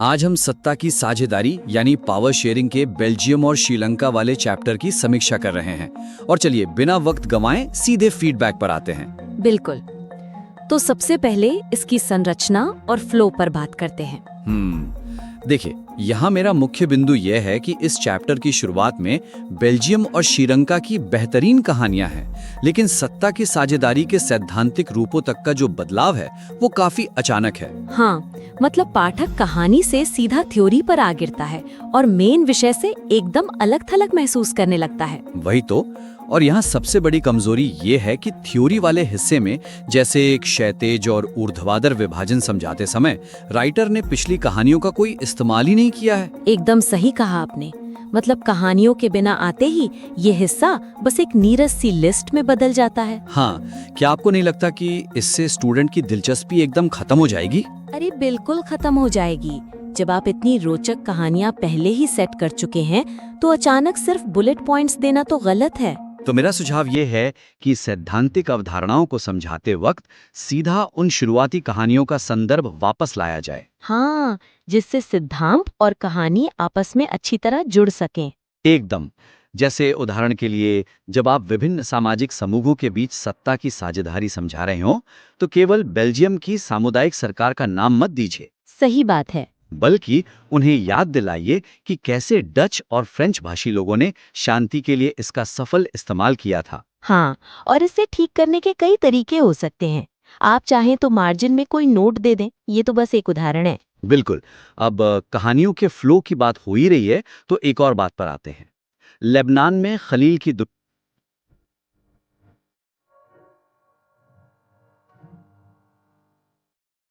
आज हम सत्ता की साझेदारी यानी पावर शेयरिंग के बेल्जियम और श्रीलंका वाले चैप्टर की समीक्षा कर रहे हैं। और चलिए बिना वक्त गंवाए सीधे फीडबैक पर आते हैं। बिल्कुल। तो सबसे पहले इसकी संरचना और फ्लो पर बात करते हैं। देखिए, यहाँ मेरा मुख्य बिंदु यह है कि इस चैप्टर की शुरुआत में बेल्जियम और श्रीलंका की बेहतरीन कहानियां हैं, लेकिन सत्ता की साझेदारी के सैद्धांतिक रूपों तक का जो बदलाव है वो काफी अचानक है। हाँ, मतलब पाठक कहानी से सीधा थ्योरी पर आ गिरता है और मेन विषय से एकदम अलग थलग महसूस करने लगता है। वही तो। और यहाँ सबसे बड़ी कमजोरी ये है कि थ्योरी वाले हिस्से में, जैसे एक क्षैतिज और ऊर्ध्वाधर विभाजन समझाते समय, राइटर ने पिछली कहानियों का कोई इस्तेमाल ही नहीं किया है। एकदम सही कहा आपने। मतलब कहानियों के बिना आते ही ये हिस्सा बस एक नीरस सी लिस्ट में बदल जाता है। हाँ, क्या आपको नहीं लगता कि इससे स्टूडेंट की दिलचस्पी एकदम खत्म हो जाएगी? अरे बिल्कुल खत्म हो जाएगी। जब आप इतनी रोचक कहानियाँ पहले ही सेट कर चुके हैं तो अचानक सिर्फ बुलेट पॉइंट्स देना तो गलत है। तो मेरा सुझाव ये है कि सैद्धांतिक अवधारणाओं को समझाते वक्त सीधा उन शुरुआती कहानियों का संदर्भ वापस लाया जाए। हाँ, जिससे सिद्धांत और कहानी आपस में अच्छी तरह जुड़ सकें। एकदम। जैसे उदाहरण के लिए, जब आप विभिन्न सामाजिक समूहों के बीच सत्ता की साझेदारी समझा रहे हो, तो केवल बेल्जियम की सामुदायिक सरकार का नाम मत दीजिए, सही बात है। बल्कि उन्हें याद दिलाइए कि कैसे डच और फ्रेंच भाषी लोगों ने शांति के लिए इसका सफल इस्तेमाल किया था। हाँ, और इसे ठीक करने के कई तरीके हो सकते हैं। आप चाहें तो मार्जिन में कोई नोट दे दें, ये तो बस एक उदाहरण है। बिल्कुल। अब कहानियों के फ्लो की बात हो ही रही है, तो एक और बात पर आते हैं। लेबनान में खलील की